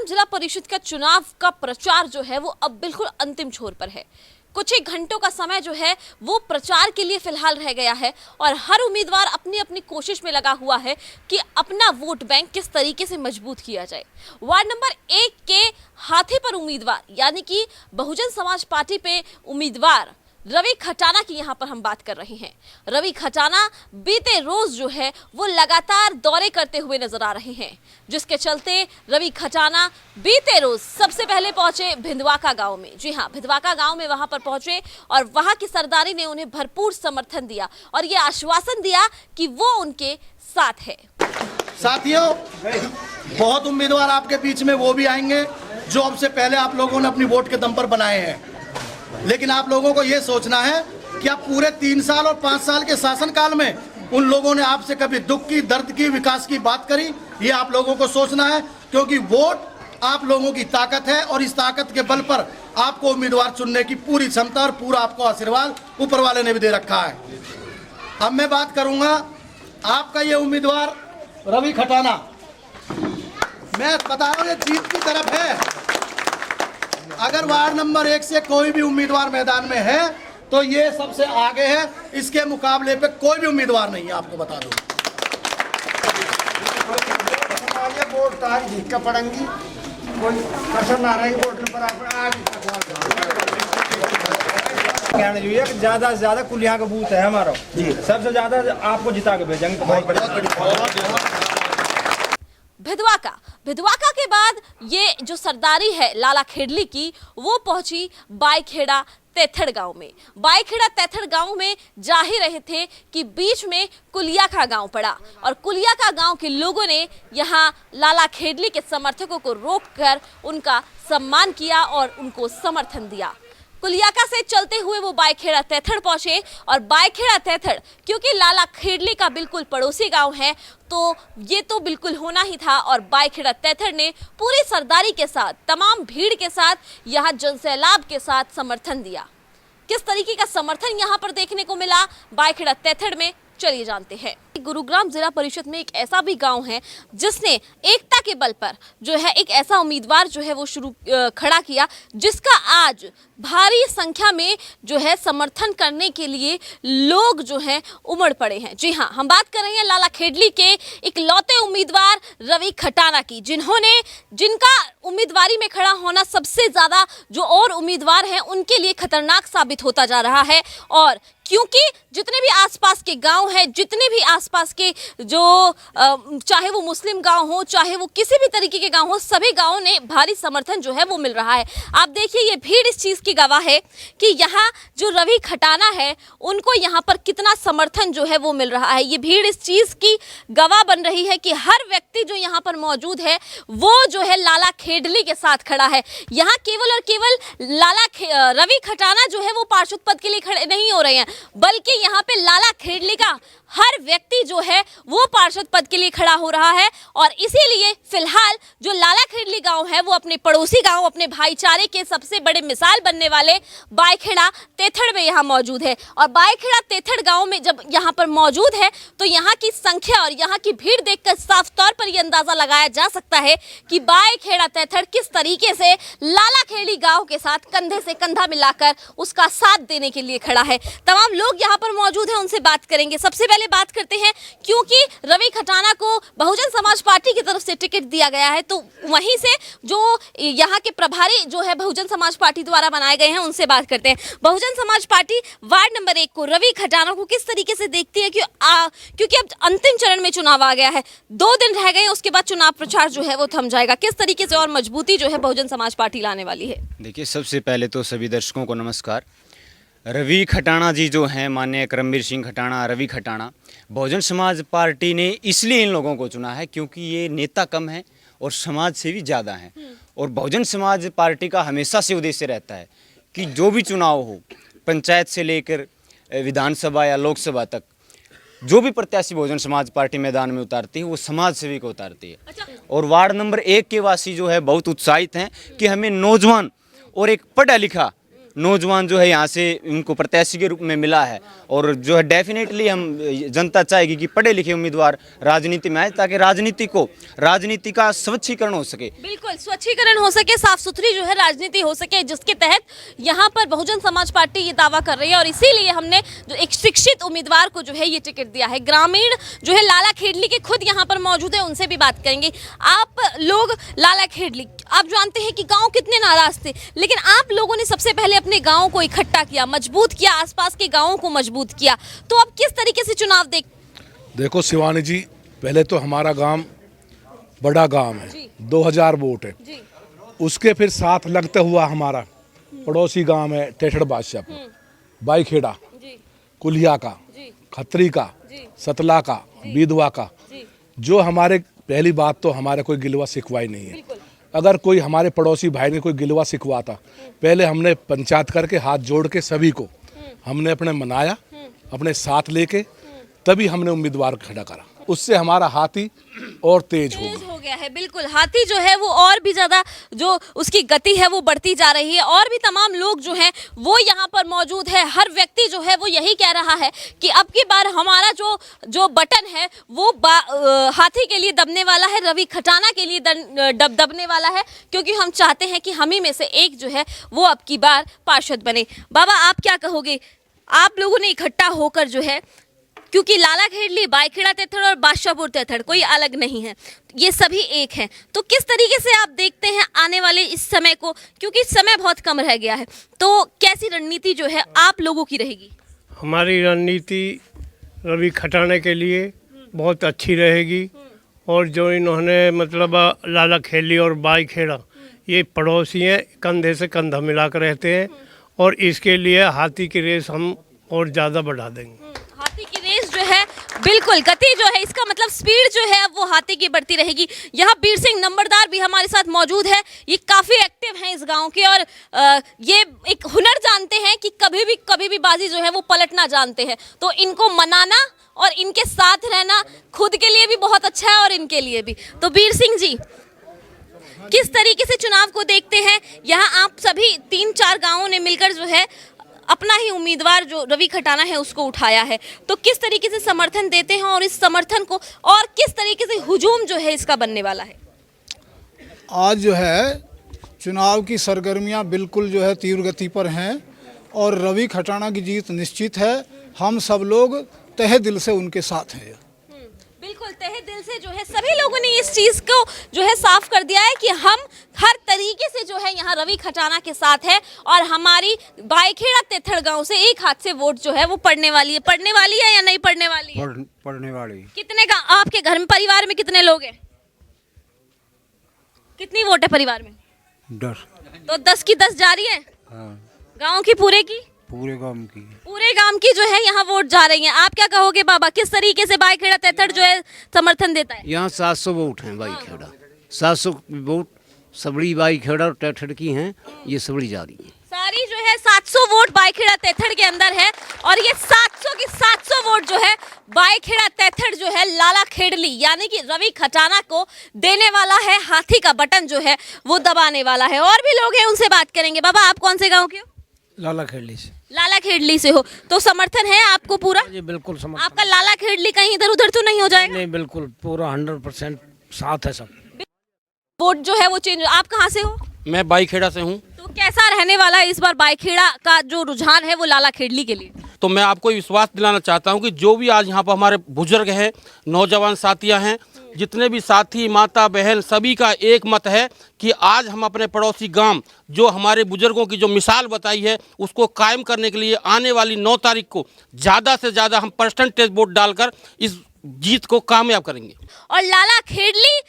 जिला परिषद का चुनाव का प्रचार जो है वो अब बिल्कुल अंतिम छोर पर है। कुछ ही घंटों का समय जो है वो प्रचार के लिए फिलहाल रह गया है और हर उम्मीदवार अपनी अपनी कोशिश में लगा हुआ है कि अपना वोट बैंक किस तरीके से मजबूत किया जाए। वार्ड नंबर 1 के हाथी पर उम्मीदवार यानी कि बहुजन समाज पार्टी पे उम्मीदवार रवि खटाना की यहाँ पर हम बात कर रहे हैं। रवि खटाना बीते रोज जो है वो लगातार दौरे करते हुए नजर आ रहे हैं, जिसके चलते रवि खटाना बीते रोज सबसे पहले पहुंचे भिंदवाका गांव में। जी हाँ, भिंदवाका गांव में वहां पर पहुंचे और वहां की सरदारी ने उन्हें भरपूर समर्थन दिया और ये आश्वासन दिया कि वो उनके साथ है। साथियों, बहुत उम्मीदवार आपके बीच में वो भी आएंगे जो अब से पहले आप लोगों ने अपनी वोट के दम पर बनाए हैं, लेकिन आप लोगों को ये सोचना है कि आप पूरे 3 साल और 5 साल के शासनकाल में उन लोगों ने आपसे कभी दुख की, दर्द की, विकास की बात करी, ये आप लोगों को सोचना है, क्योंकि वोट आप लोगों की ताकत है और इस ताकत के बल पर आपको उम्मीदवार चुनने की पूरी क्षमता और पूरा आपको आशीर्वाद ऊपर वाले ने भी दे रखा है। अब मैं बात करूंगा आपका ये उम्मीदवार रवि खटाना, मैं बता रहा हूँ ये जीत की तरफ है। अगर वार्ड नंबर 1 से कोई भी उम्मीदवार मैदान में है तो ये सबसे आगे है, इसके मुकाबले पे कोई भी उम्मीदवार नहीं है, आपको बता दूं। वोट तार जीत का पड़ेंगी, कोई कसर ना रहेगी वोट पर कहना चाहिए कि ज्यादा से ज्यादा कुल यहाँ का बूथ है हमारा जी, सबसे ज्यादा आपको जिता के भेजेंगे। भिदवाका के बाद ये जो सरदारी है लाला खेडली की, वो पहुंची बाईखेड़ा तेथड़ गांव में। बाईखेड़ा तेथड़ गांव में जा ही रहे थे कि बीच में कुलिया का गांव पड़ा और कुलिया का गांव के लोगों ने यहां लाला खेडली के समर्थकों को रोककर उनका सम्मान किया और उनको समर्थन दिया। कुलियाका से चलते हुए वो बाईखेड़ा तेथड़ पहुंचे और बाईखेड़ा तेथड़ क्योंकि लाला खेडली का बिल्कुल पड़ोसी गांव है तो ये तो बिल्कुल होना ही था और बाईखेड़ा तेथड़ ने पूरी सरदारी के साथ, तमाम भीड़ के साथ, यहाँ जनसैलाब के साथ समर्थन दिया। किस तरीके का समर्थन यहाँ पर देखने को मिला बाईखेड़ा तेथड़ में, चलिए जानते हैं। गुरुग्राम जिला परिषद में एक ऐसा भी गांव है जिसने एकता के बल पर जो है एक ऐसा उम्मीदवार जो है वो खड़ा किया, जिसका आज भारी संख्या में जो है समर्थन करने के लिए लोग जो हैं उमड़ पड़े हैं। जी हाँ, हम बात कर रहे हैं लाला खेडली के इकलौते उम्मीदवार रवि खटाना की, जिनका उम्मीदवारी में खड़ा होना सबसे ज्यादा जो और उम्मीदवार हैं उनके लिए खतरनाक साबित होता जा रहा है। और क्योंकि जितने भी आसपास के गांव हैं, जितने भी आसपास के जो चाहे वो मुस्लिम गांव हो, चाहे वो किसी भी तरीके के गांव हो, सभी गांवों ने भारी समर्थन जो है वो मिल रहा है। आप देखिए ये भीड़ इस चीज़ की गवाह है कि यहाँ जो रवि खटाना है उनको यहाँ पर कितना समर्थन जो है वो मिल रहा है। ये भीड़ इस चीज़ की गवाह बन रही है कि हर व्यक्ति जो यहाँ पर मौजूद है वो जो है लाला खेडली के साथ खड़ा है। यहाँ केवल और केवल रवि खटाना जो है वो पार्षद पद के लिए खड़े नहीं हो रहे हैं, बल्कि यहाँ पे लाला खेडली का हर व्यक्ति जो है वो पार्षद पद के लिए खड़ा हो रहा है। और इसीलिए फिलहाल जो लाला खेडली गांव है वो अपने पड़ोसी गांव, अपने भाईचारे के सबसे बड़े मिसाल बनने वाले बाईखेड़ा तेथड़ में यहाँ मौजूद है। और बाईखेड़ा तेथड़ गांव में जब यहाँ पर मौजूद है तो यहाँ की संख्या और यहाँ की भीड़ देखकर साफ तौर पर यह अंदाजा लगाया जा सकता है कि बाईखेड़ा तेथड़ किस तरीके से लाला खेडली गांव के साथ कंधे से कंधा मिलाकर उसका साथ देने के लिए खड़ा है। तमाम लोग यहाँ पर मौजूद हैं, उनसे बात करेंगे। सबसे पहले बात करते हैं, क्योंकि रवि खटाना को बहुजन समाज पार्टी की तरफ से टिकट दिया गया है तो वहीं से जो यहाँ के प्रभारी जो है बहुजन समाज पार्टी द्वारा बनाए गए हैं उनसे बात करते हैं। Bahujan Samaj party ward number 1 को, रवि खटाना को किस तरीके से देखती है? क्योंकि अब अंतिम चरण में चुनाव आ गया है, 2 दिन रह गए, उसके बाद चुनाव प्रचार जो है वो थम जाएगा। किस तरीके से और मजबूती जो है बहुजन समाज पार्टी लाने वाली है? देखिए, सबसे पहले तो सभी दर्शकों को नमस्कार। रवि खटाना जी जो हैं, माननीय करमवीर सिंह खटाना, रवि खटाना, बहुजन समाज पार्टी ने इसलिए इन लोगों को चुना है क्योंकि ये नेता कम हैं और समाज सेवी ज़्यादा हैं। और बहुजन समाज पार्टी का हमेशा से उद्देश्य रहता है कि जो भी चुनाव हो, पंचायत से लेकर विधानसभा या लोकसभा तक, जो भी प्रत्याशी बहुजन समाज पार्टी मैदान में उतारती है वो समाज सेवी को उतारती है। और वार्ड नंबर 1 के वासी जो है बहुत उत्साहित हैं कि हमें नौजवान और एक पढ़ा लिखा नौजवान जो है यहाँ से उनको प्रत्याशी के रूप में मिला है और जो है डेफिनेटली हम जनता चाहेगी कि पढ़े लिखे उम्मीदवार राजनीति में आए ताकि राजनीति का स्वच्छीकरण हो सके। बिल्कुल स्वच्छीकरण हो सके, साफ सुथरी जो है राजनीति हो सके, जिसके तहत यहाँ पर बहुजन समाज पार्टी ये दावा कर रही है और इसीलिए हमने जो एक शिक्षित उम्मीदवार को जो है ये टिकट दिया है। ग्रामीण जो है लाला खेडली के खुद यहाँ पर मौजूद है, उनसे भी बात करेंगे। आप लोग लाला खेडली, आप जानते हैं कि गांव कितने नाराज थे, लेकिन आप लोगों ने सबसे पहले अपने गांव को इकट्ठा किया, मजबूत किया, आसपास के गांवों को मजबूत किया। तो अब किस तरीके से चुनाव देखो शिवानी जी, पहले तो हमारा गांव बड़ा गांव है, 2000 वोट है जी। उसके फिर साथ लगता हुआ हमारा पड़ोसी गांव है टेठड़ बादशाहपुर, बाईखेड़ा, कुलिया का, खत्री का, सतला का, बीधवा का, जो हमारे पहली बात तो हमारा कोई गिलवा शिकवा ही नहीं है। अगर कोई हमारे पड़ोसी भाई ने कोई गिलवा शिकवाता, पहले हमने पंचायत करके हाथ जोड़ के सभी को हमने अपने मनाया, अपने साथ लेके तभी हमने उम्मीदवार खड़ा करा। उससे हमारा हाथी और तेज हो गया है। बिल्कुल, हाथी जो है वो और भी ज्यादा जो उसकी गति है वो बढ़ती जा रही है और भी तमाम लोग जो हैं वो यहाँ पर मौजूद है। हर व्यक्ति जो है वो यही कह रहा है कि अब की बार हमारा जो बटन है वो हाथी के लिए दबने वाला है, रवि खटाना के लिए दबने वाला है, क्योंकि हम चाहते हैं कि हम ही में से एक जो है वो अब की बार पार्षद बने। बाबा, आप क्या कहोगे? आप लोगों ने इकट्ठा होकर जो है, क्योंकि लाला खेडली, बाईखेड़ा तेथड़ और बादशाहपुर तेथड़ कोई अलग नहीं है, ये सभी एक हैं, तो किस तरीके से आप देखते हैं आने वाले इस समय को, क्योंकि समय बहुत कम रह गया है, तो कैसी रणनीति जो है आप लोगों की रहेगी? हमारी रणनीति रवि खटाने के लिए बहुत अच्छी रहेगी और जो इन्होंने मतलब लाला खेडली और बाईखेड़ा ये पड़ोसी हैं, कंधे से कंधा मिलाकर रहते हैं और इसके लिए हाथी की रेस हम और ज़्यादा बढ़ा देंगे। हाथी की रेस जो है, बिल्कुल गति जो है, इसका मतलब स्पीड जो है वो हाथी की बढ़ती रहेगी। यहाँ बीर सिंह नंबरदार भी हमारे साथ मौजूद है, ये काफ़ी एक्टिव हैं इस गांव के और ये एक हुनर जानते हैं कि कभी भी बाजी जो है वो पलटना जानते हैं, तो इनको मनाना और इनके साथ रहना खुद के लिए भी बहुत अच्छा है और इनके लिए भी। तो बीर सिंह जी, किस तरीके से चुनाव को देखते हैं? यहाँ आप सभी 3-4 गाँवों ने मिलकर जो है अपना ही उम्मीदवार जो रवि खटाना है उसको उठाया है, तो किस तरीके से समर्थन देते हैं और इस समर्थन को और किस तरीके से हुजूम जो है इसका बनने वाला है? आज जो है चुनाव की सरगर्मियां बिल्कुल जो है तीव्र गति पर हैं और रवि खटाना की जीत निश्चित है। हम सब लोग तहे दिल से उनके साथ हैं। बिल्कुल तहे दिल से जो है सभी लोगों ने इस चीज़ को जो है साफ कर दिया है कि हम हर तरीके से जो है यहाँ रवि खटाना के साथ है और हमारी बाईखेड़ा तेथड़ गांव से एक हाथ से वोट जो है वो पड़ने वाली है। पड़ने वाली है या नहीं पड़ने वाली है? पढ़ने वाली। कितने का आपके घर में, परिवार में कितने लोग हैं? कितनी वोट है परिवार में? 10। तो 10 की 10 जा रही है। गाँव की पूरे की? पूरे गांव की जो है यहाँ वोट जा रही है। आप क्या कहोगे बाबा, किस तरीके से बाईखेड़ा तेथड़ जो है समर्थन देता है? यहाँ 700 वोट हैं बाईखेड़ा, 700 वोट सबड़ी बाईखेड़ा और तेथड़ की हैं, ये सबड़ी जा रही है। सारी जो है 700 वोट बाईखेड़ा तेथड़ के अंदर है और ये 700 की 700 वोट जो है बाईखेड़ा तेथड़ जो है लाला खेडली यानी कि रवि खटाना को देने वाला है। हाथी का बटन जो है वो दबाने वाला है। और भी लोग हैं, उनसे बात करेंगे। बाबा, आप कौन से गाँव के हो? लाला खेडली से। लाला खेडली से हो, तो समर्थन है आपको पूरा? जी बिल्कुल समर्थन। आपका लाला खेडली कहीं इधर उधर तो नहीं हो जाएगा? नहीं, बिल्कुल पूरा 100% साथ है सब। वोट जो है वो चेंज। आप कहाँ से हो? मैं बाईखेड़ा से हूँ। तो कैसा रहने वाला है इस बार बाईखेड़ा का जो रुझान है वो लाला खेडली के लिए? तो मैं आपको विश्वास दिलाना चाहता हूँ कि जो भी आज यहाँ पर हमारे बुजुर्ग हैं, नौजवान साथियाँ हैं, जितने भी साथी, माता बहन, सभी का एक मत है कि आज हम अपने पड़ोसी गांव जो हमारे बुजुर्गों की जो मिसाल बताई है उसको कायम करने के लिए आने वाली 9 तारीख को ज़्यादा से ज़्यादा हम परसेंटेज वोट डालकर इस जीत को कामयाब करेंगे। और लाला खेडली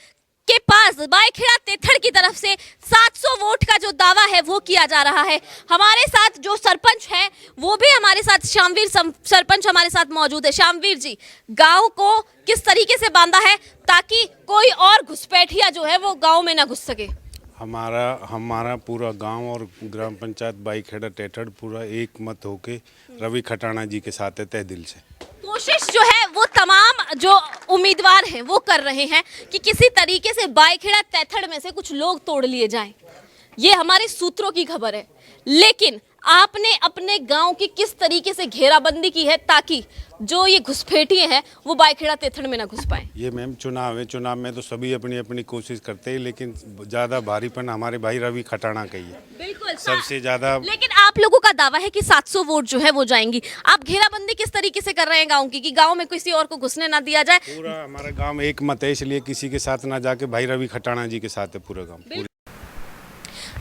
के पास बाईखेड़ा तेथड़ की तरफ से 700 वोट का जो दावा है वो किया जा रहा है। हमारे साथ जो सरपंच हैं वो भी हमारे साथ, शामवीर सरपंच हमारे साथ मौजूद है। शामवीर जी, गांव को किस तरीके से बांधा है ताकि कोई और घुसपैठिया जो है वो गांव में ना घुस सके? हमारा पूरा गांव और ग्राम पंचायत बाईखेड़ा तेथड़ पूरा एक मत होके रवि खटाना जी के साथ है तहे दिल से। कोशिश जो है वो तमाम जो उम्मीदवार हैं वो कर रहे हैं कि किसी तरीके से बाईखेड़ा तेथड़ में से कुछ लोग तोड़ लिए जाएं। ये हमारे सूत्रों की खबर है, लेकिन आपने अपने गांव की किस तरीके से घेराबंदी की है ताकि जो ये घुसपैठिए हैं वो बायखेड़ा तेथड़ में ना घुस पाए? ये मैम चुनाव है, चुनाव में तो सभी अपनी अपनी कोशिश करते हैं, लेकिन ज़्यादा भारीपन हमारे भाई रवि खटाणा का ही है। बिल्कुल सबसे ज़्यादा। लेकिन आप लोगों का दावा है कि 700 वोट जो है वो जाएंगी। आप घेराबंदी किस तरीके से कर रहे हैं गांव की कि गांव में किसी और को घुसने ना दिया जाए? पूरा हमारा गांव एक मत है, इसलिए किसी के साथ ना जाके भाई रवि खटाणा जी के साथ है पूरा गांव।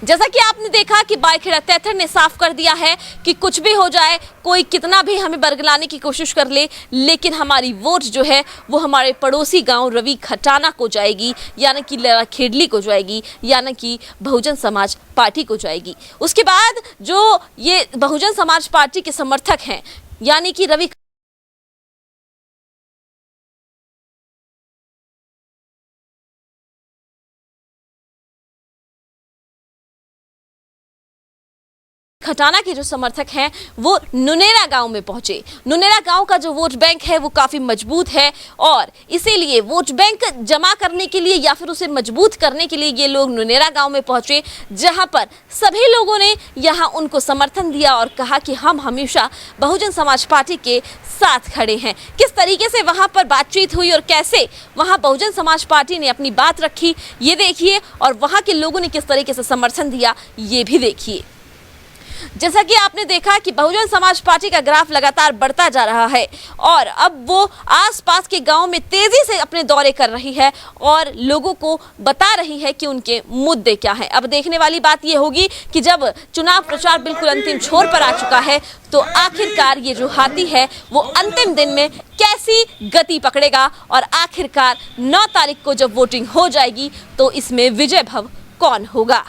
जैसा कि आपने देखा कि बायखेड़ा तेथड़ ने साफ कर दिया है कि कुछ भी हो जाए, कोई कितना भी हमें बरगलाने की कोशिश कर ले, लेकिन हमारी वोट जो है वो हमारे पड़ोसी गांव रवि खटाणा को जाएगी, यानी कि लाला खेडली को जाएगी, यानी कि बहुजन समाज पार्टी को जाएगी। उसके बाद जो ये बहुजन समाज पार्टी के समर्थक हैं, यानी कि रवि खटाणा के जो समर्थक हैं वो नुनेरा गांव में पहुंचे। नुनेरा गांव का जो वोट बैंक है वो काफी मजबूत है और इसीलिए वोट बैंक जमा करने के लिए या फिर उसे मजबूत करने के लिए ये लोग नुनेरा गांव में पहुंचे, जहां पर सभी लोगों ने यहां उनको समर्थन दिया और कहा कि हम हमेशा बहुजन समाज पार्टी के साथ खड़े हैं। किस तरीके से वहां पर बातचीत हुई और कैसे वहां बहुजन समाज पार्टी ने अपनी बात रखी, ये देखिए, और वहां के लोगों ने किस तरीके से समर्थन दिया ये भी देखिए। जैसा कि आपने देखा कि बहुजन समाज पार्टी का ग्राफ लगातार बढ़ता जा रहा है और अब वो आसपास के गांव में तेजी से अपने दौरे कर रही है और लोगों को बता रही है कि उनके मुद्दे क्या हैं। अब देखने वाली बात ये होगी कि जब चुनाव प्रचार बिल्कुल अंतिम छोर पर आ चुका है तो आखिरकार ये जो हाथी है वो अंतिम दिन में कैसी गति पकड़ेगा और आखिरकार 9 तारीख को जब वोटिंग हो जाएगी तो इसमें विजय भव कौन होगा।